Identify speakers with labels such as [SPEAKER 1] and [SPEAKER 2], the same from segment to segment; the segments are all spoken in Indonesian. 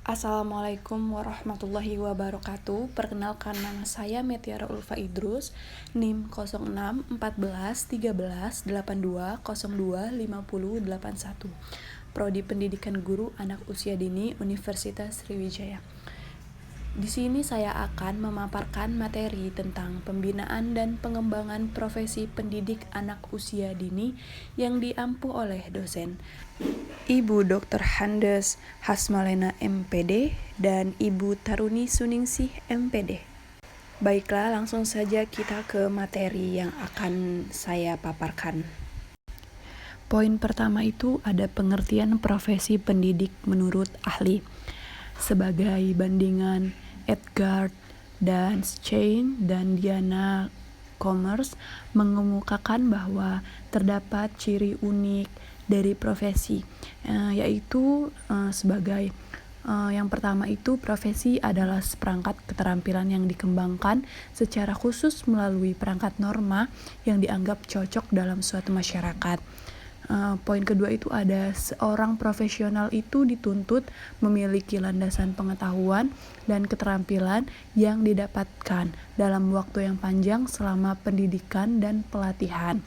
[SPEAKER 1] Assalamualaikum warahmatullahi wabarakatuh. Perkenalkan, nama saya Metiara Ulfa Idrus, NIM 06 14 13 82 02 50 81. Prodi Pendidikan Guru Anak Usia Dini Universitas Sriwijaya. Di sini saya akan memaparkan materi tentang pembinaan dan pengembangan profesi pendidik anak usia dini yang diampu oleh dosen Ibu Dr. Handes Hasmalena MPD dan Ibu Taruni Suningsih MPD. Baiklah, langsung saja kita ke materi yang akan saya paparkan. Poin pertama itu ada pengertian profesi pendidik menurut ahli. Sebagai bandingan Edgar dan Schein dan Diana Commerce mengemukakan bahwa terdapat ciri unik dari profesi, yaitu sebagai yang pertama itu profesi adalah seperangkat keterampilan yang dikembangkan secara khusus melalui perangkat norma yang dianggap cocok dalam suatu masyarakat. Poin kedua itu ada seorang profesional itu dituntut memiliki landasan pengetahuan dan keterampilan yang didapatkan dalam waktu yang panjang selama pendidikan dan pelatihan.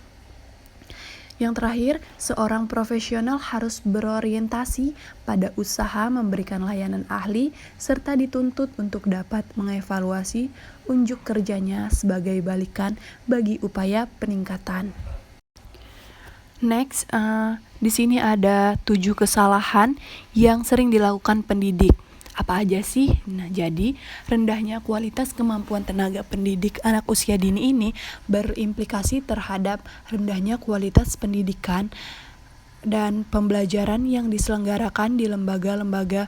[SPEAKER 1] Yang terakhir, seorang profesional harus berorientasi pada usaha memberikan layanan ahli serta dituntut untuk dapat mengevaluasi unjuk kerjanya sebagai balikan bagi upaya peningkatan. Next, di sini ada 7 kesalahan yang sering dilakukan pendidik. Apa aja sih? Nah, jadi rendahnya kualitas kemampuan tenaga pendidik anak usia dini ini berimplikasi terhadap rendahnya kualitas pendidikan dan pembelajaran yang diselenggarakan di lembaga-lembaga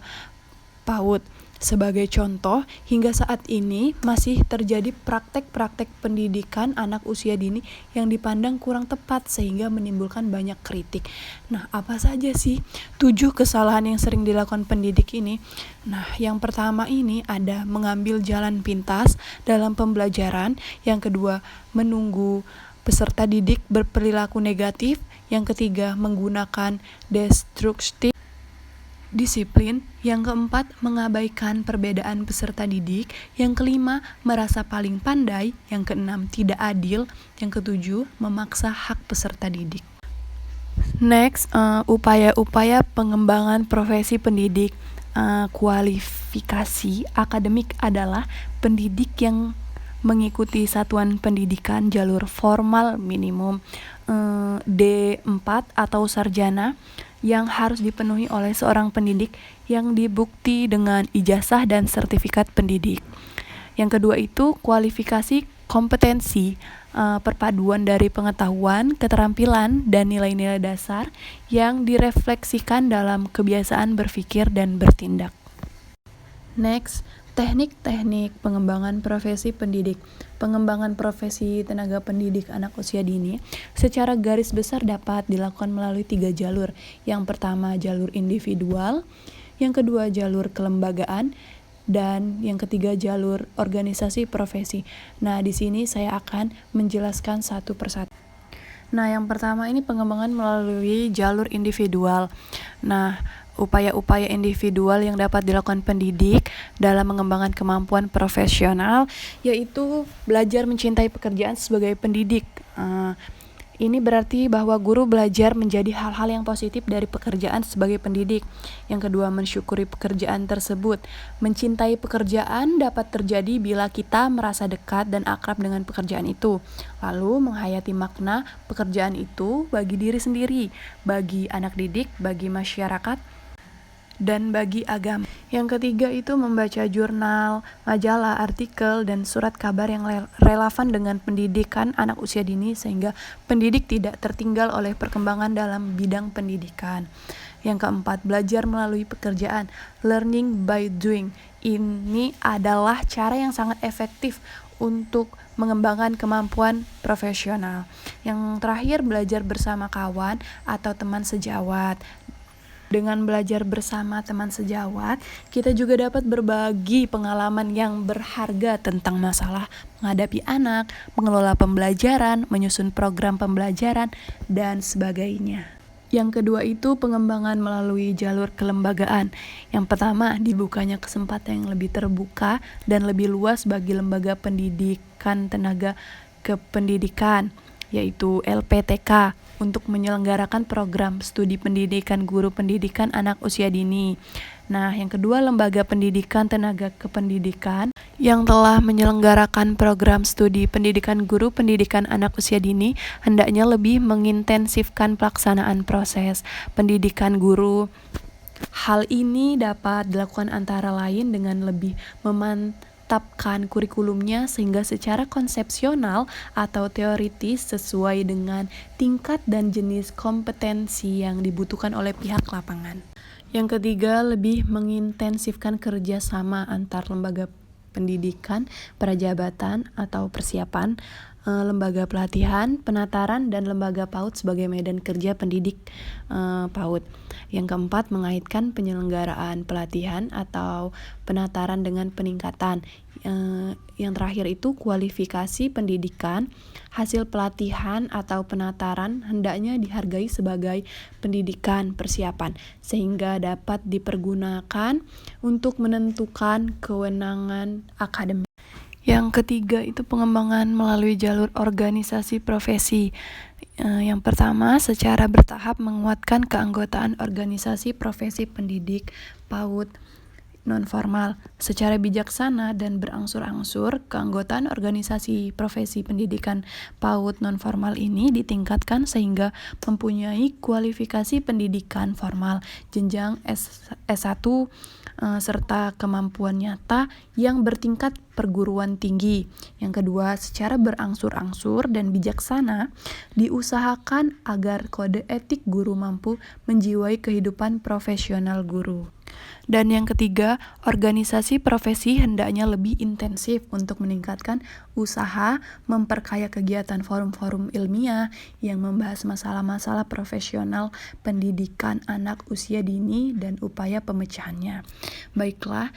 [SPEAKER 1] PAUD. Sebagai contoh, hingga saat ini masih terjadi praktek-praktek pendidikan anak usia dini yang dipandang kurang tepat sehingga menimbulkan banyak kritik. Nah, apa saja sih 7 kesalahan yang sering dilakukan pendidik ini? Nah, yang pertama ini ada mengambil jalan pintas dalam pembelajaran. Yang kedua, menunggu peserta didik berperilaku negatif. Yang ketiga, menggunakan destruktif disiplin. Yang keempat, mengabaikan perbedaan peserta didik. Yang kelima, merasa paling pandai. Yang keenam, tidak adil. Yang ketujuh, memaksa hak peserta didik. Next, upaya-upaya pengembangan profesi pendidik. Kualifikasi akademik adalah pendidik yang mengikuti satuan pendidikan jalur formal minimum D4 atau sarjana yang harus dipenuhi oleh seorang pendidik yang dibukti dengan ijazah dan sertifikat pendidik. Yang kedua itu kualifikasi kompetensi, perpaduan dari pengetahuan, keterampilan, dan nilai-nilai dasar yang direfleksikan dalam kebiasaan berpikir dan bertindak. Next, teknik-teknik pengembangan profesi pendidik. Pengembangan profesi tenaga pendidik anak usia dini secara garis besar dapat dilakukan melalui 3 jalur. Yang pertama, jalur individual. Yang kedua, jalur kelembagaan. Dan yang ketiga, jalur organisasi profesi. Nah, di sini saya akan menjelaskan satu persatu. Nah, yang pertama ini pengembangan melalui jalur individual. Nah, upaya-upaya individual yang dapat dilakukan pendidik dalam mengembangkan kemampuan profesional yaitu belajar mencintai pekerjaan sebagai pendidik. Ini berarti bahwa guru belajar menjadi hal-hal yang positif dari pekerjaan sebagai pendidik. Yang kedua, mensyukuri pekerjaan tersebut. Mencintai pekerjaan dapat terjadi bila kita merasa dekat dan akrab dengan pekerjaan itu. Lalu, menghayati makna pekerjaan itu bagi diri sendiri, bagi anak didik, bagi masyarakat, dan bagi agama. Yang ketiga itu membaca jurnal, majalah, artikel, dan surat kabar yang relevan dengan pendidikan anak usia dini sehingga pendidik tidak tertinggal oleh perkembangan dalam bidang pendidikan. Yang keempat, belajar melalui pekerjaan, learning by doing. Ini adalah cara yang sangat efektif untuk mengembangkan kemampuan profesional. Yang terakhir, belajar bersama kawan atau teman sejawat. Dengan belajar bersama teman sejawat, kita juga dapat berbagi pengalaman yang berharga tentang masalah menghadapi anak, mengelola pembelajaran, menyusun program pembelajaran, dan sebagainya. Yang kedua itu pengembangan melalui jalur kelembagaan. Yang pertama, dibukanya kesempatan yang lebih terbuka dan lebih luas bagi lembaga pendidikan tenaga kependidikan, yaitu LPTK, untuk menyelenggarakan program studi pendidikan guru pendidikan anak usia dini. Nah, yang kedua, lembaga pendidikan tenaga kependidikan yang telah menyelenggarakan program studi pendidikan guru pendidikan anak usia dini hendaknya lebih mengintensifkan pelaksanaan proses pendidikan guru. Hal ini dapat dilakukan antara lain dengan lebih memantapkan kurikulumnya sehingga secara konsepsional atau teoritis sesuai dengan tingkat dan jenis kompetensi yang dibutuhkan oleh pihak lapangan. Yang ketiga, lebih mengintensifkan kerjasama antar lembaga pendidikan, prajabatan atau persiapan, lembaga pelatihan, penataran, dan lembaga PAUD sebagai medan kerja pendidik PAUD. Yang keempat, mengaitkan penyelenggaraan pelatihan atau penataran dengan peningkatan. Yang terakhir itu kualifikasi pendidikan. Hasil pelatihan atau penataran hendaknya dihargai sebagai pendidikan persiapan sehingga dapat dipergunakan untuk menentukan kewenangan akademik. Yang ketiga itu pengembangan melalui jalur organisasi profesi. Yang pertama, secara bertahap menguatkan keanggotaan organisasi profesi pendidik PAUD non-formal. Secara bijaksana dan berangsur-angsur, keanggotaan organisasi profesi pendidikan PAUD non-formal ini ditingkatkan sehingga mempunyai kualifikasi pendidikan formal, jenjang S1, serta kemampuan nyata yang bertingkat perguruan tinggi. Yang kedua, secara berangsur-angsur dan bijaksana, diusahakan agar kode etik guru mampu menjiwai kehidupan profesional guru. Dan yang ketiga, organisasi profesi hendaknya lebih intensif untuk meningkatkan usaha memperkaya kegiatan forum-forum ilmiah yang membahas masalah-masalah profesional pendidikan anak usia dini dan upaya pemecahannya. Baiklah,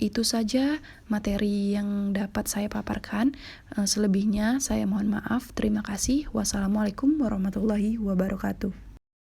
[SPEAKER 1] itu saja materi yang dapat saya paparkan. Selebihnya saya mohon maaf. Terima kasih. Wassalamualaikum warahmatullahi wabarakatuh.